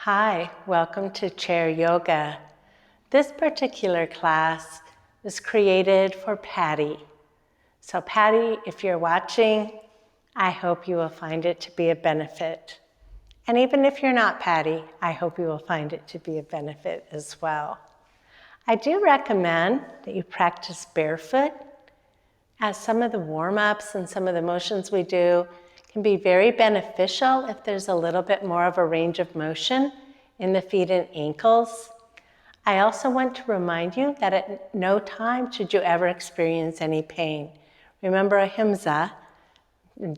Hi, welcome to Chair Yoga. This particular class was created for Patty. So Patty, if you're watching, I hope you will find it to be a benefit. And even if you're not Patty, I hope you will find it to be a benefit as well. I do recommend that you practice barefoot, as some of the warm-ups and some of the motions we do can be very beneficial if there's a little bit more of a range of motion in the feet and ankles. I also want to remind you that at no time should you ever experience any pain. Remember ahimsa,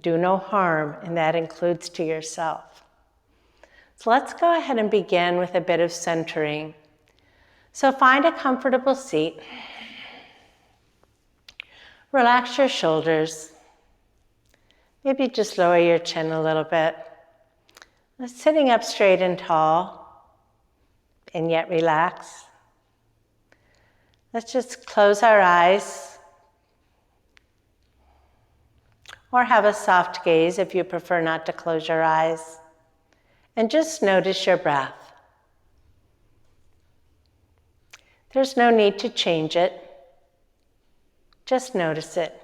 do no harm, and that includes to yourself. So let's go ahead and begin with a bit of centering. So find a comfortable seat. Relax your shoulders. Maybe just lower your chin a little bit. Sitting up straight and tall, and yet relax. Let's just close our eyes, or have a soft gaze if you prefer not to close your eyes, and just notice your breath. There's no need to change it, just notice it.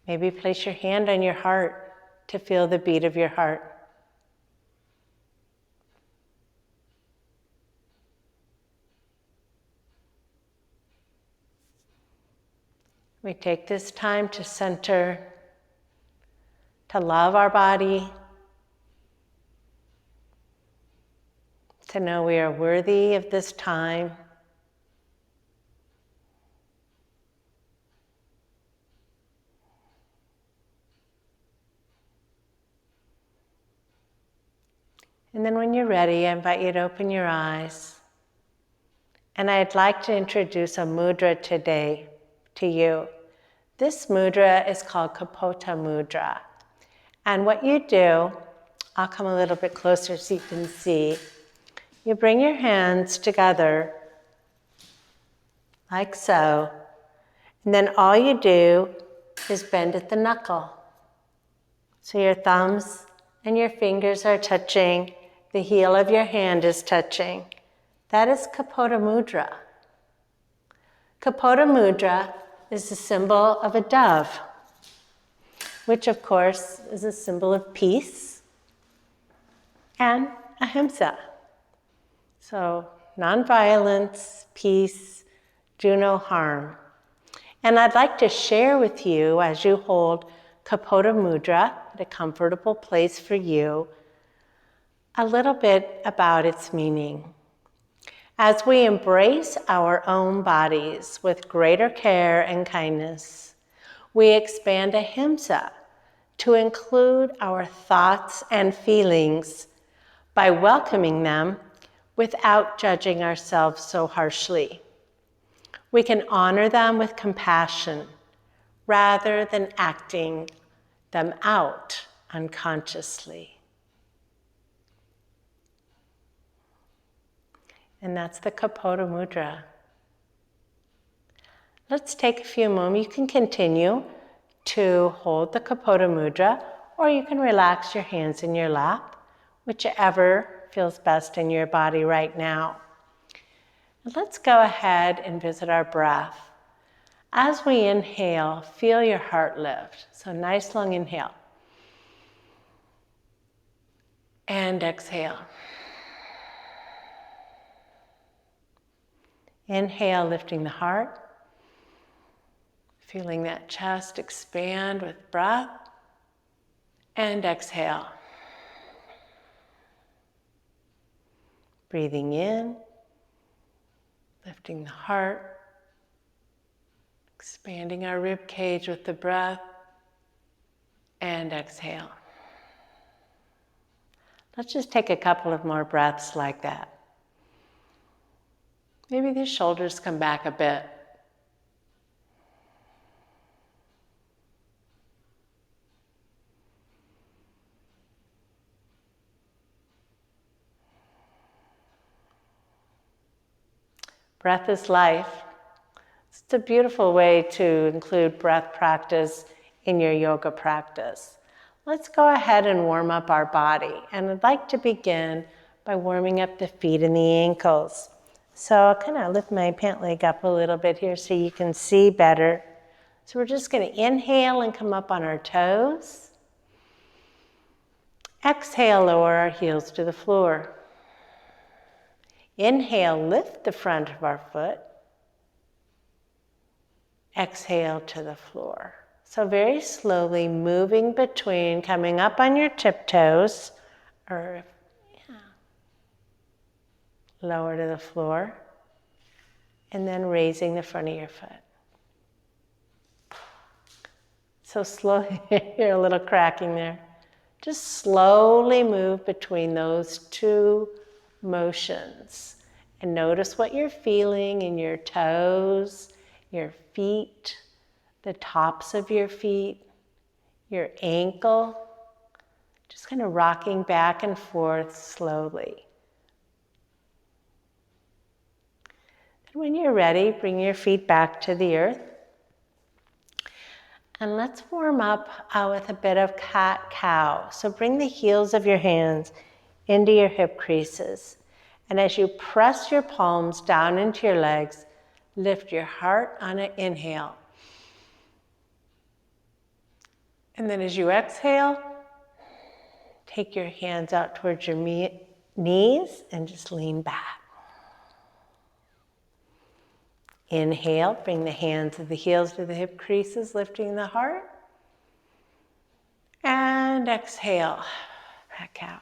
Maybe place your hand on your heart to feel the beat of your heart. We take this time to center, to love our body, to know we are worthy of this time. And then when you're ready, I invite you to open your eyes. And I'd like to introduce a mudra today to you. This mudra is called Kapota Mudra. And what you do, I'll come a little bit closer so you can see. You bring your hands together like so. And then all you do is bend at the knuckle. So your thumbs and your fingers are touching. The heel of your hand is touching. That is Kapota Mudra. Kapota Mudra is the symbol of a dove, which of course is a symbol of peace and ahimsa. So nonviolence, peace, do no harm. And I'd like to share with you, as you hold Kapota Mudra at a comfortable place for you, a little bit about its meaning. As we embrace our own bodies with greater care and kindness, we expand ahimsa to include our thoughts and feelings by welcoming them without judging ourselves so harshly. We can honor them with compassion rather than acting them out unconsciously. And that's the Kapota Mudra. Let's take a few moments. You can continue to hold the Kapota Mudra, or you can relax your hands in your lap, whichever feels best in your body right now. And let's go ahead and visit our breath. As we inhale, feel your heart lift. So nice long inhale. And exhale. Inhale, lifting the heart. Feeling that chest expand with breath. And exhale. Breathing in, lifting the heart, expanding our rib cage with the breath, and exhale. Let's just take a couple of more breaths like that. Maybe the shoulders come back a bit. Breath is life. It's a beautiful way to include breath practice in your yoga practice. Let's go ahead and warm up our body. And I'd like to begin by warming up the feet and the ankles. So I'll kind of lift my pant leg up a little bit here so you can see better. So we're just going to inhale and come up on our toes. Exhale, lower our heels to the floor. Inhale, lift the front of our foot. Exhale to the floor. So very slowly moving between coming up on your tiptoes or lower to the floor and then raising the front of your foot. So slowly, hear a little cracking there. Just slowly move between those two motions and notice what you're feeling in your toes, your feet, the tops of your feet, your ankle, just kind of rocking back and forth slowly. And when you're ready, bring your feet back to the earth. And let's warm up with a bit of cat-cow. So bring the heels of your hands into your hip creases. And as you press your palms down into your legs, lift your heart on an inhale. And then as you exhale, take your hands out towards your knees and just lean back. Inhale, bring the hands of the heels to the hip creases, lifting the heart. And exhale, back out.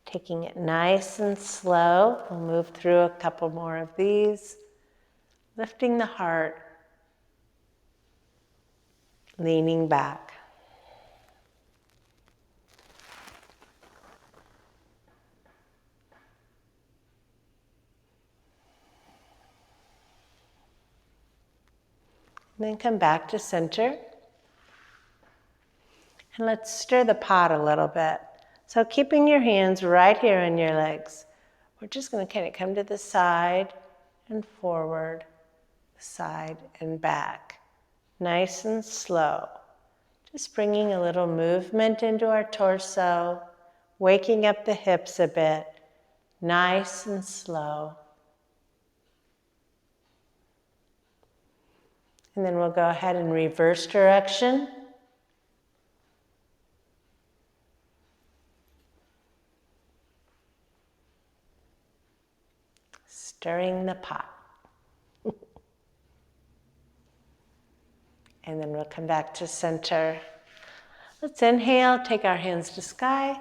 Taking it nice and slow. We'll move through a couple more of these. Lifting the heart, leaning back. And then come back to center. And let's stir the pot a little bit. So keeping your hands right here on your legs, we're just going to kind of come to the side and forward, side and back. Nice and slow. Just bringing a little movement into our torso, waking up the hips a bit. Nice and slow. And then we'll go ahead and reverse direction. Stirring the pot. And then we'll come back to center. Let's inhale, take our hands to sky.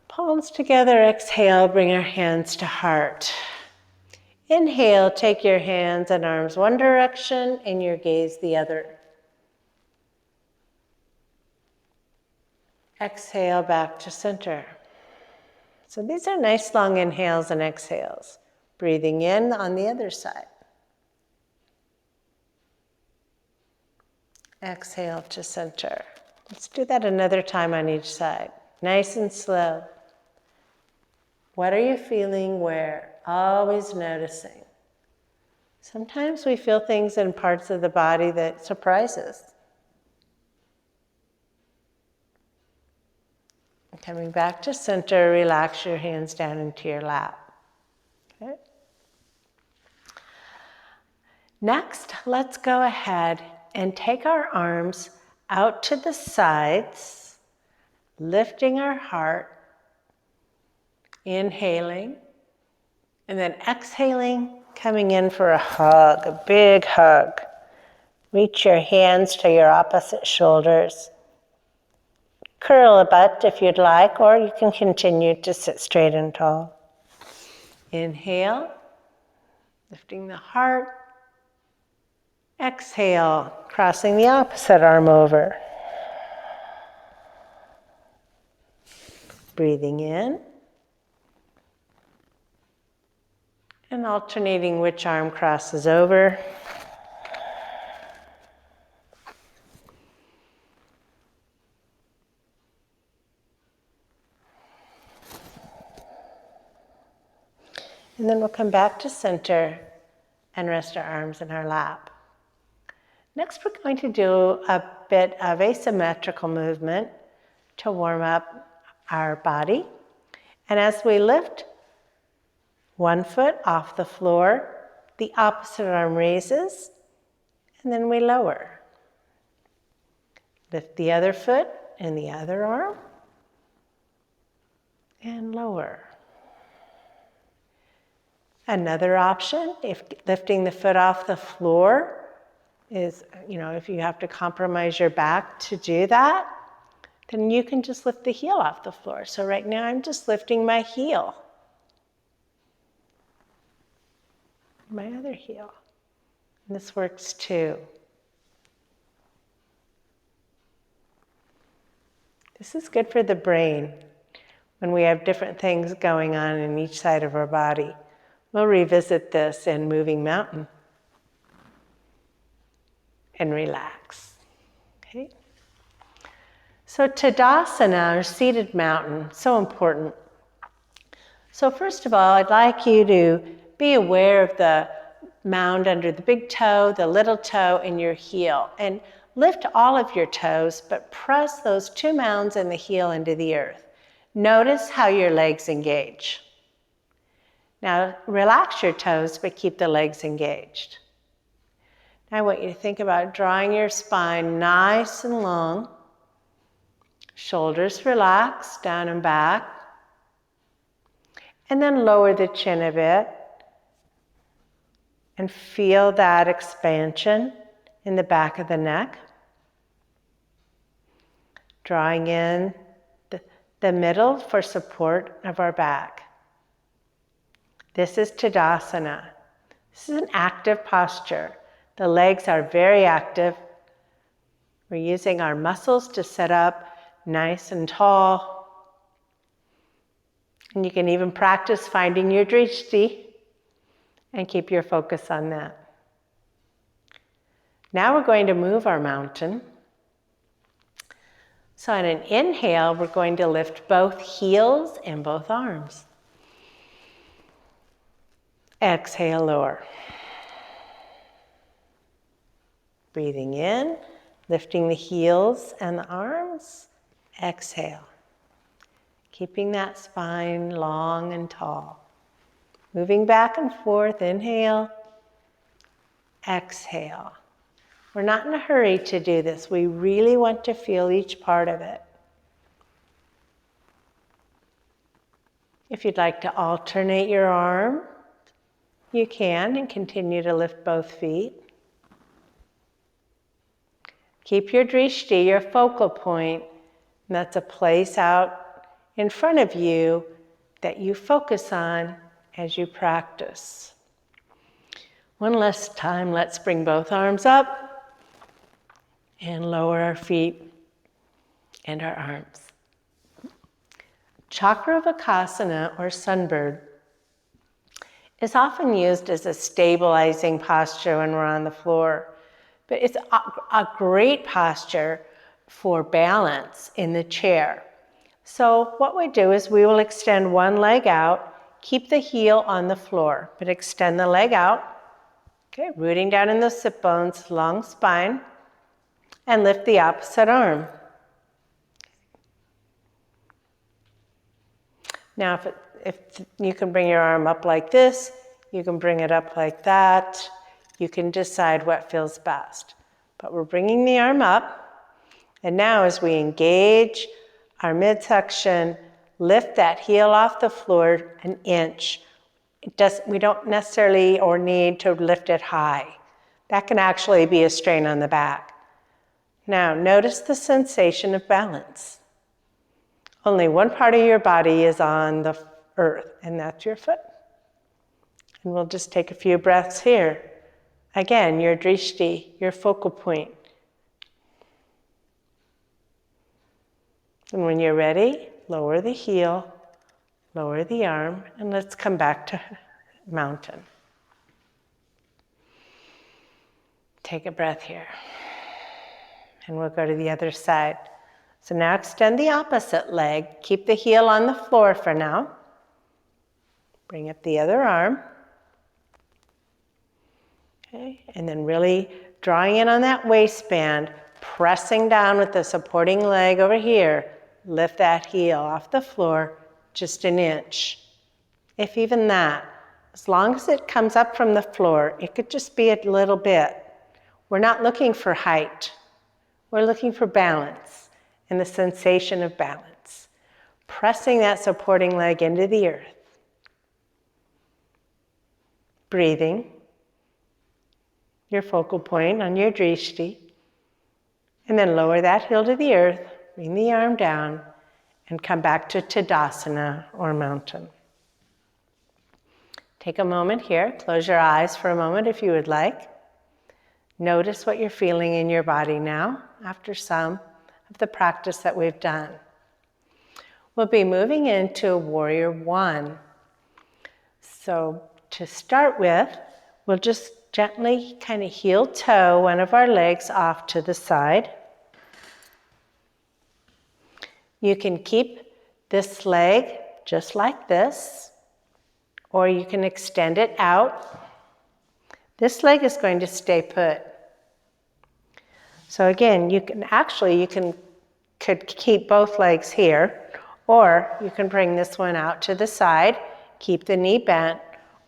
Palms together, exhale, bring our hands to heart. Inhale, take your hands and arms one direction and your gaze the other. Exhale, back to center. So these are nice long inhales and exhales. Breathing in on the other side. Exhale to center. Let's do that another time on each side. Nice and slow. What are you feeling where? Always noticing. Sometimes we feel things in parts of the body that surprise us. Coming back to center, relax your hands down into your lap. Okay. Next, let's go ahead and take our arms out to the sides, lifting our heart, inhaling, and then exhaling, coming in for a hug, a big hug. Reach your hands to your opposite shoulders. Curl a butt if you'd like, or you can continue to sit straight and tall. Inhale, lifting the heart. Exhale, crossing the opposite arm over. Breathing in. And alternating which arm crosses over. And then we'll come back to center and rest our arms in our lap. Next, we're going to do a bit of asymmetrical movement to warm up our body. And as we lift one foot off the floor, the opposite arm raises, and then we lower. Lift the other foot and the other arm, and lower. Another option, if lifting the foot off the floor is, if you have to compromise your back to do that, then you can just lift the heel off the floor. So right now I'm just lifting my heel. My other heel. And this works too. This is good for the brain when we have different things going on in each side of our body. We'll revisit this in Moving Mountain. And relax. Okay? So Tadasana, or seated mountain, so important. So first of all, I'd like you to be aware of the mound under the big toe, the little toe, and your heel. And lift all of your toes, but press those two mounds and the heel into the earth. Notice how your legs engage. Now relax your toes, but keep the legs engaged. Now I want you to think about drawing your spine nice and long. Shoulders relaxed, down and back. And then lower the chin a bit. And feel that expansion in the back of the neck. Drawing in the middle for support of our back. This is Tadasana. This is an active posture. The legs are very active. We're using our muscles to sit up nice and tall. And you can even practice finding your drishti and keep your focus on that. Now we're going to move our mountain. So on an inhale, we're going to lift both heels and both arms. Exhale, lower. Breathing in, lifting the heels and the arms. Exhale. Keeping that spine long and tall. Moving back and forth, inhale. Exhale. We're not in a hurry to do this. We really want to feel each part of it. If you'd like to alternate your arm, you can, and continue to lift both feet. Keep your drishti, your focal point, and that's a place out in front of you that you focus on as you practice. One last time, let's bring both arms up and lower our feet and our arms. Chakravakasana, or sunbird, is often used as a stabilizing posture when we're on the floor. But it's a great posture for balance in the chair. So what we do is we will extend one leg out, keep the heel on the floor, but extend the leg out. Okay, rooting down in those sit bones, long spine, and lift the opposite arm. Now if you can bring your arm up like this, you can bring it up like that. You can decide what feels best. But we're bringing the arm up, and now as we engage our midsection, lift that heel off the floor an inch. We don't necessarily or need to lift it high. That can actually be a strain on the back. Now notice the sensation of balance. Only one part of your body is on the earth, and that's your foot. And we'll just take a few breaths here. Again, your drishti, your focal point. And when you're ready, lower the heel, lower the arm, and let's come back to mountain. Take a breath here. And we'll go to the other side. So now extend the opposite leg. Keep the heel on the floor for now. Bring up the other arm. Okay, and then really drawing in on that waistband, pressing down with the supporting leg over here. Lift that heel off the floor just an inch. If even that, as long as it comes up from the floor, it could just be a little bit. We're not looking for height. We're looking for balance and the sensation of balance. Pressing that supporting leg into the earth. Breathing. Your focal point on your drishti. And then lower that heel to the earth, bring the arm down, and come back to Tadasana or mountain. Take a moment here, close your eyes for a moment if you would like. Notice what you're feeling in your body now after some of the practice that we've done. We'll be moving into Warrior One. So to start with, we'll just gently kind of heel toe one of our legs off to the side. You can keep this leg just like this, or you can extend it out. This leg is going to stay put. So again, you could keep both legs here, or you can bring this one out to the side, keep the knee bent,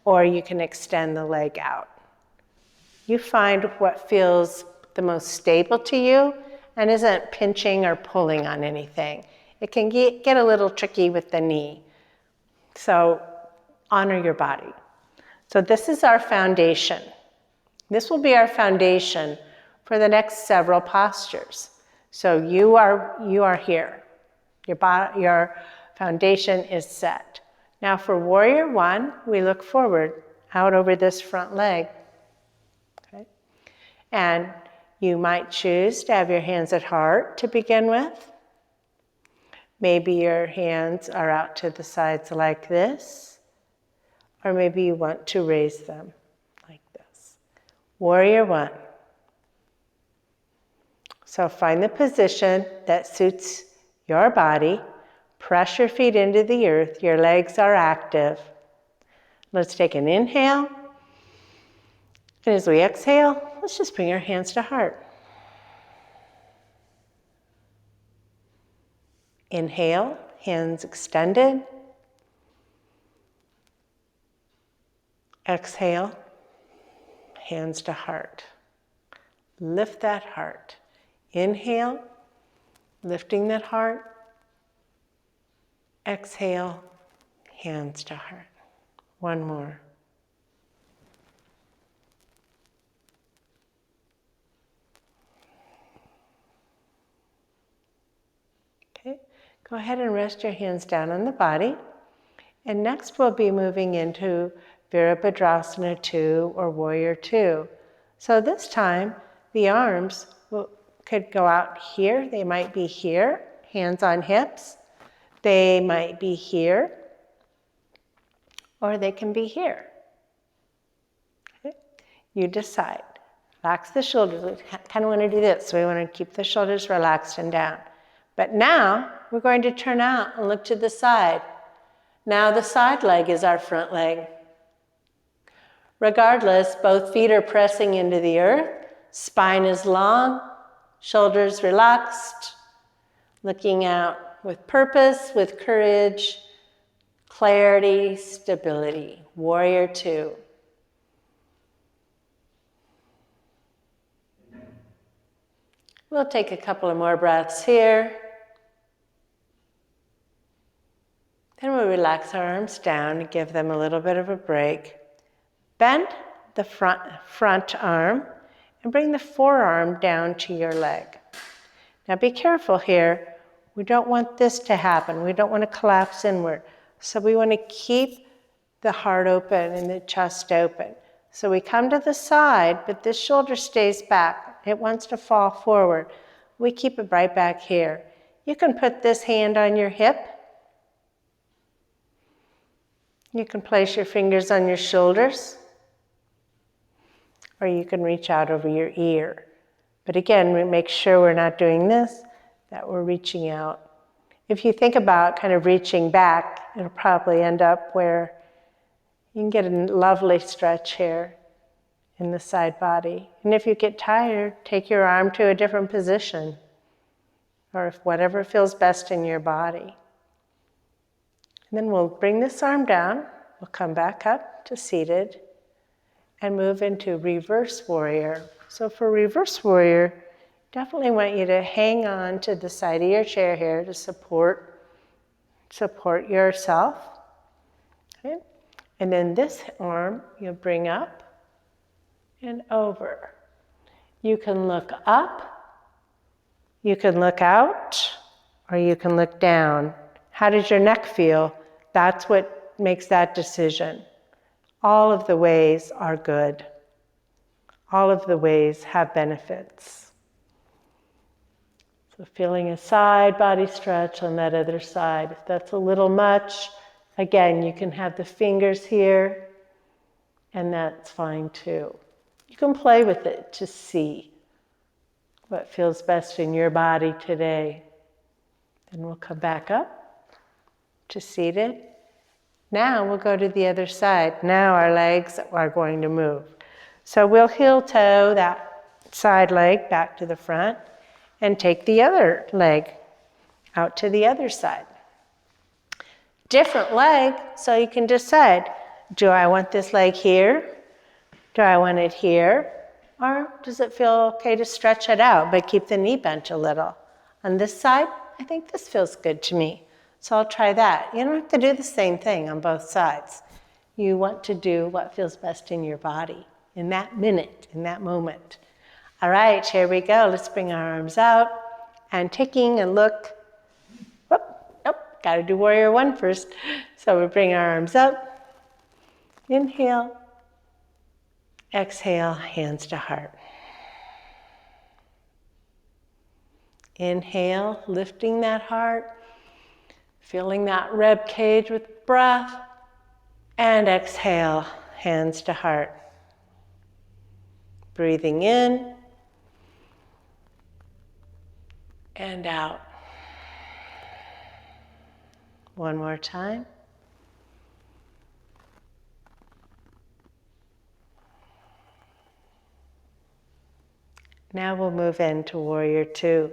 or you can extend the leg out. You find what feels the most stable to you and isn't pinching or pulling on anything. It can get a little tricky with the knee. So honor your body. So this is our foundation. This will be our foundation for the next several postures. So you are here. Your foundation is set. Now for Warrior One, we look forward out over this front leg. Okay? And you might choose to have your hands at heart to begin with. Maybe your hands are out to the sides like this, or maybe you want to raise them like this. Warrior One. So find the position that suits your body. Press your feet into the earth. Your legs are active. Let's take an inhale. And as we exhale, let's just bring our hands to heart. Inhale, hands extended. Exhale, hands to heart. Lift that heart. Inhale, lifting that heart. Exhale, hands to heart. One more. Okay, go ahead and rest your hands down on the body. And next we'll be moving into Virabhadrasana 2 or Warrior 2. So this time, the arms could go out here. They might be here, hands on hips. They might be here, or they can be here. Okay? You decide. Relax the shoulders. We kind of want to do this, so we want to keep the shoulders relaxed and down. But now, we're going to turn out and look to the side. Now the side leg is our front leg. Regardless, both feet are pressing into the earth. Spine is long, shoulders relaxed, looking out with purpose, with courage, clarity, stability. Warrior 2. We'll take a couple of more breaths here. Then we'll relax our arms down and give them a little bit of a break. Bend the front arm and bring the forearm down to your leg. Now be careful here. We don't want this to happen. We don't want to collapse inward. So we want to keep the heart open and the chest open. So we come to the side, but this shoulder stays back. It wants to fall forward. We keep it right back here. You can put this hand on your hip. You can place your fingers on your shoulders. Or you can reach out over your ear. But again, we make sure we're not doing this, that we're reaching out. If you think about kind of reaching back, it'll probably end up where You can get a lovely stretch here in the side body. And if you get tired, take your arm to a different position, or if whatever feels best in your body. And then we'll bring this arm down. We'll come back up to seated and move into reverse warrior. So for reverse warrior, definitely want you to hang on to the side of your chair here to support yourself. Okay? And then this arm you'll bring up and over. You can look up, you can look out, or you can look down. How does your neck feel? That's what makes that decision. All of the ways are good. All of the ways have benefits. So feeling a side body stretch on that other side. If that's a little much, again, you can have the fingers here, and that's fine too. You can play with it to see what feels best in your body today. Then we'll come back up to seated. Now we'll go to the other side. Now our legs are going to move. So we'll heel toe that side leg back to the front and take the other leg out to the other side. Different leg, so you can decide, do I want this leg here? Do I want it here? Or does it feel okay to stretch it out but keep the knee bent a little? On this side, I think this feels good to me. So I'll try that. You don't have to do the same thing on both sides. You want to do what feels best in your body in that minute, in that moment. All right, here we go. Let's bring our arms out and taking a look. Got to do warrior one first. So we bring our arms up. Inhale. Exhale, hands to heart. Inhale, lifting that heart, filling that rib cage with breath, and exhale, hands to heart. Breathing in and out. One more time. Now we'll move into warrior two.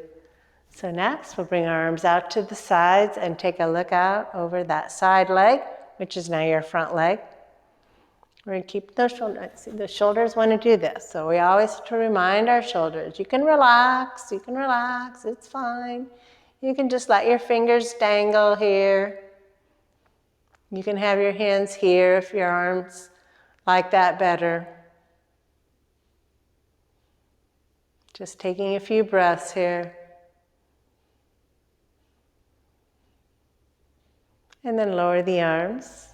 So next, we'll bring our arms out to the sides and take a look out over that side leg, which is now your front leg. We're going to keep those shoulders. The shoulders want to do this, so we always have to remind our shoulders. You can relax, it's fine. You can just let your fingers dangle here. You can have your hands here if your arms like that better. Just taking a few breaths here. And then lower the arms,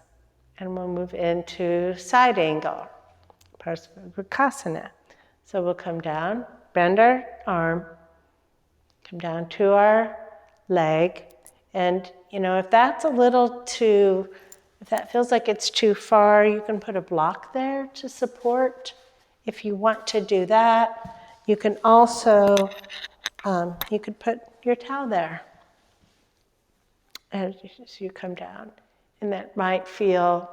and we'll move into side angle, Parsvarukasana. So we'll come down, bend our arm, come down to our leg, and if that's a little too, if that feels like it's too far, you can put a block there to support. If you want to do that, you can also, you could put your towel there as you come down. And that might feel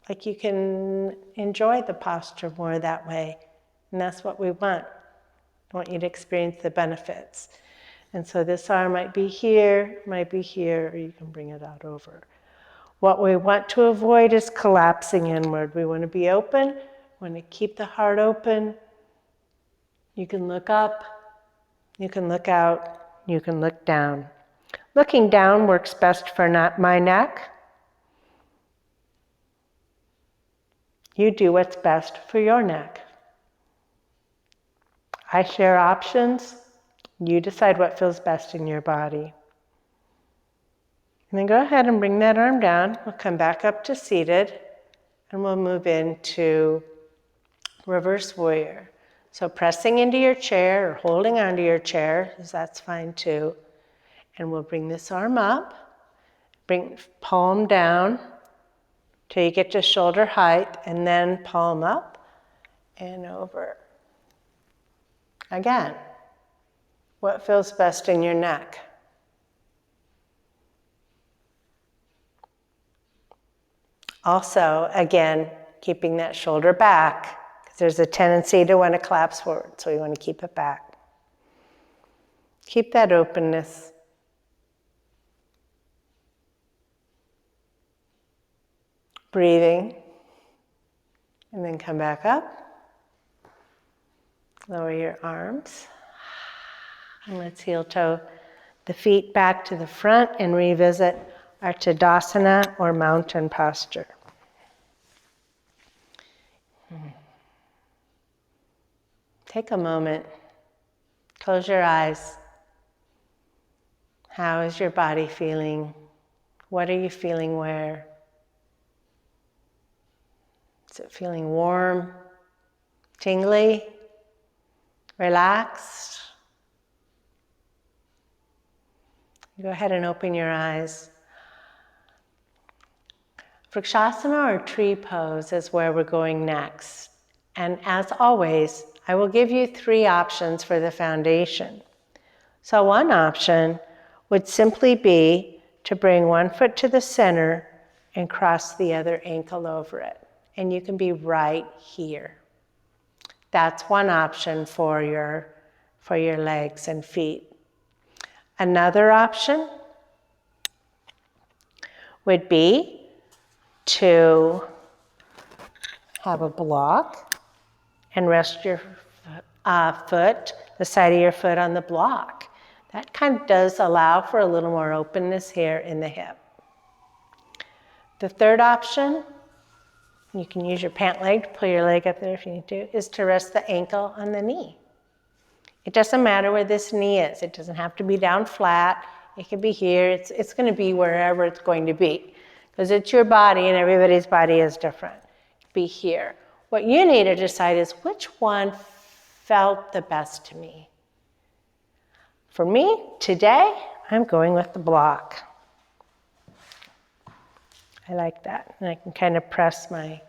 like you can enjoy the posture more that way. And that's what we want. I want you to experience the benefits. And so this arm might be here, or you can bring it out over. What we want to avoid is collapsing inward. We want to be open, we want to keep the heart open. You can look up, you can look out, you can look down. Looking down works best for my neck. You do what's best for your neck. I share options. You decide what feels best in your body. And then go ahead and bring that arm down. We'll come back up to seated, and we'll move into reverse warrior. So pressing into your chair or holding onto your chair, that's fine too. And we'll bring this arm up, bring palm down till you get to shoulder height, and then palm up and over. Again, what feels best in your neck? Also, again, keeping that shoulder back, because there's a tendency to want to collapse forward, so we want to keep it back. Keep that openness. Breathing, and then come back up. Lower your arms. And let's heel toe the feet back to the front and revisit our Tadasana or mountain posture. Take a moment. Close your eyes. How is your body feeling? What are you feeling where? Is it feeling warm, tingly, relaxed? Go ahead and open your eyes. Vrikshasana or tree pose is where we're going next. And as always, I will give you 3 options for the foundation. So one option would simply be to bring one foot to the center and cross the other ankle over it. And you can be right here. That's one option for your legs and feet. Another option would be to have a block and rest your foot, the side of your foot on the block. That kind of does allow for a little more openness here in the hip. The third option, you can use your pant leg to pull your leg up there if you need to, is to rest the ankle on the knee. It doesn't matter where this knee is. It doesn't have to be down flat. It can be here. It's going to be wherever it's going to be, because it's your body and everybody's body is different. Be here. What you need to decide is which one felt the best to me. For me, today, I'm going with the block. I like that. And I can kind of press my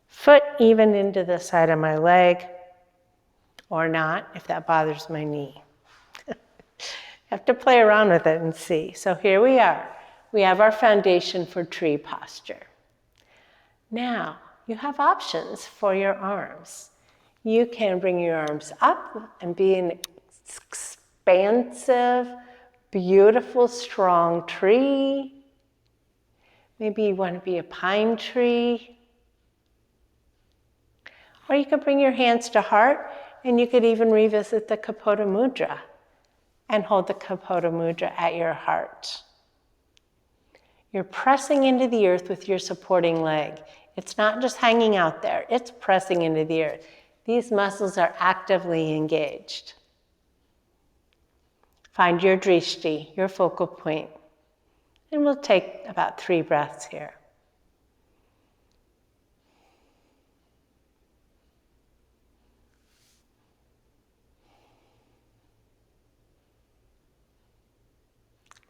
foot even into the side of my leg, or not, if that bothers my knee. Have to play around with it and see. So here we are. We have our foundation for tree posture. Now, you have options for your arms. You can bring your arms up and be an expansive, beautiful, strong tree. Maybe you want to be a pine tree. Or you could bring your hands to heart, and you could even revisit the Kapota Mudra and hold the Kapota Mudra at your heart. You're pressing into the earth with your supporting leg. It's not just hanging out there, it's pressing into the earth. These muscles are actively engaged. Find your drishti, your focal point, and we'll take about 3 breaths here.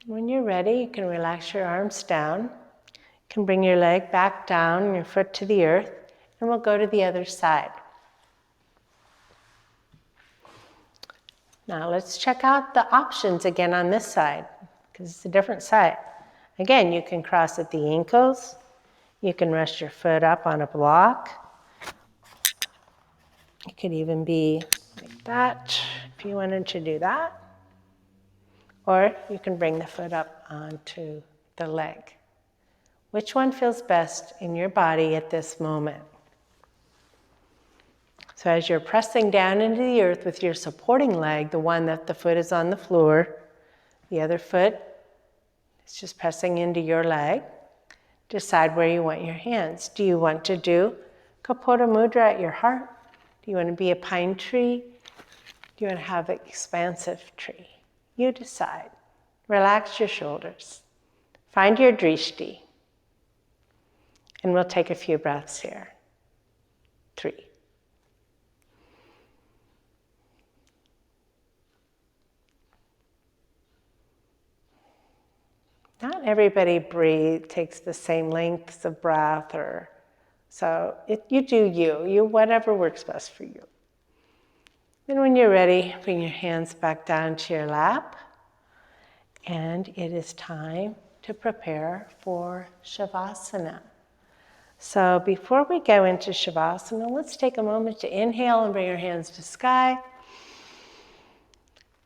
When you're ready, you can relax your arms down. You can bring your leg back down, your foot to the earth, and we'll go to the other side. Now let's check out the options again on this side, because it's a different side. Again, you can cross at the ankles. You can rest your foot up on a block. It could even be like that, if you wanted to do that. Or you can bring the foot up onto the leg. Which one feels best in your body at this moment? So as you're pressing down into the earth with your supporting leg, the one that the foot is on the floor, the other foot is just pressing into your leg. Decide where you want your hands. Do you want to do Kapota Mudra at your heart? Do you want to be a pine tree? Do you want to have an expansive tree? You decide. Relax your shoulders. Find your drishti. And we'll take a few breaths here. 3. Not everybody takes the same lengths of breath, you do you, whatever works best for you. Then when you're ready, bring your hands back down to your lap. And it is time to prepare for Shavasana. So before we go into Shavasana, let's take a moment to inhale and bring our hands to sky.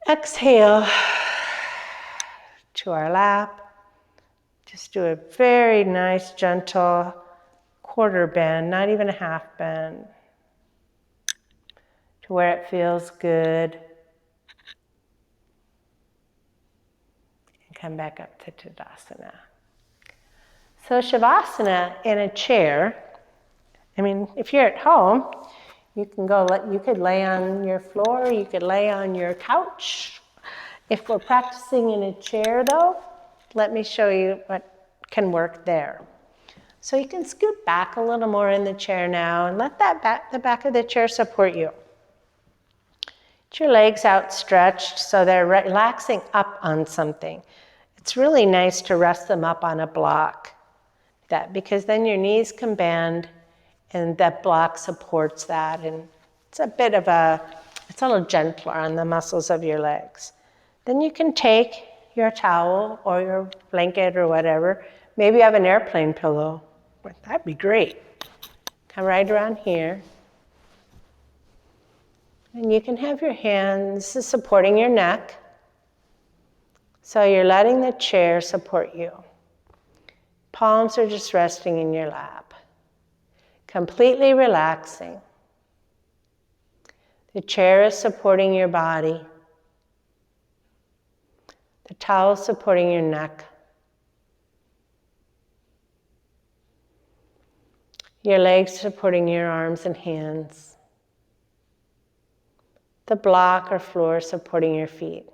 Exhale to our lap. Just do a very nice, gentle quarter bend, not even a half bend, to where it feels good. And come back up to Tadasana. So Shavasana in a chair, I mean, if you're at home, you could lay on your floor, you could lay on your couch. If we're practicing in a chair though, let me show you what can work there. So you can scoot back a little more in the chair now and let the back of the chair support you. Get your legs outstretched so they're relaxing up on something. It's really nice to rest them up on a block, because then your knees can bend and that block supports that, and it's a little gentler on the muscles of your legs. Then you can take your towel or your blanket or whatever. Maybe you have an airplane pillow. That'd be great. Come right around here. And you can have your hands supporting your neck. So you're letting the chair support you. Palms are just resting in your lap. Completely relaxing. The chair is supporting your body. The towel is supporting your neck. Your legs supporting your arms and hands. The block or floor supporting your feet.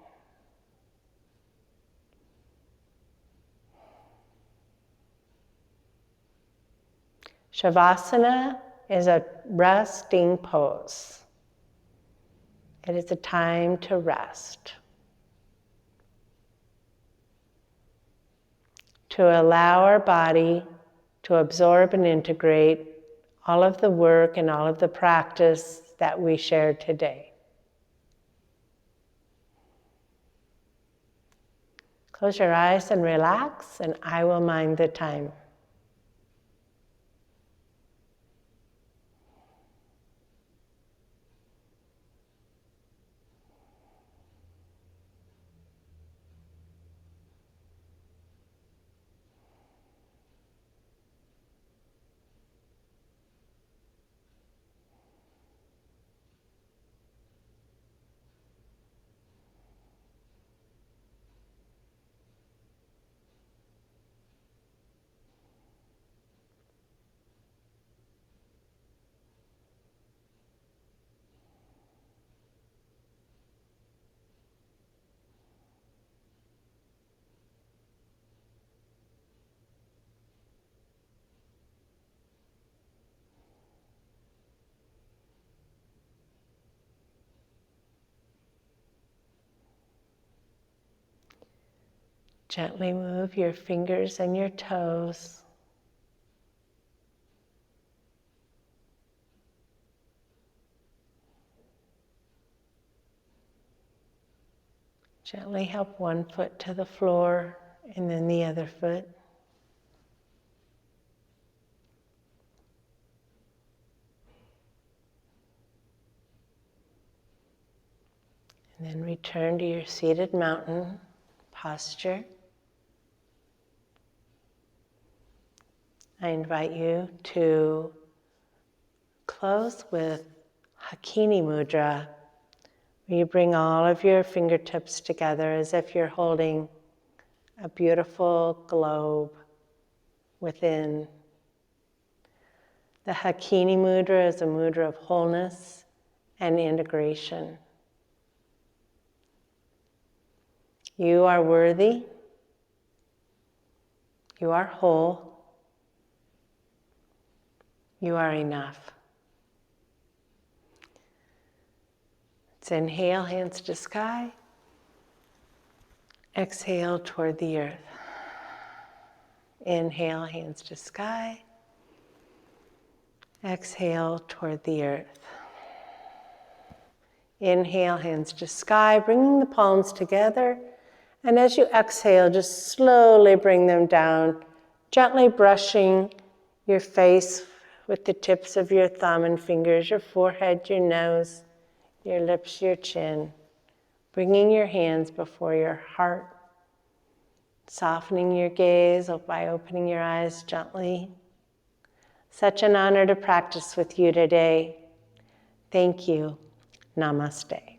Shavasana is a resting pose. It is a time to rest. To allow our body to absorb and integrate all of the work and all of the practice that we shared today. Close your eyes and relax, and I will mind the time. Gently move your fingers and your toes. Gently help one foot to the floor and then the other foot. And then return to your seated mountain posture. I invite you to close with Hakini Mudra, where you bring all of your fingertips together as if you're holding a beautiful globe within. The Hakini Mudra is a mudra of wholeness and integration. You are worthy. You are whole. You are enough. Let's inhale, hands to sky. Exhale toward the earth. Inhale, hands to sky. Exhale toward the earth. Inhale, hands to sky, bringing the palms together. And as you exhale, just slowly bring them down, gently brushing your face with the tips of your thumb and fingers, your forehead, your nose, your lips, your chin. Bringing your hands before your heart, softening your gaze by opening your eyes gently. Such an honor to practice with you today. Thank you. Namaste.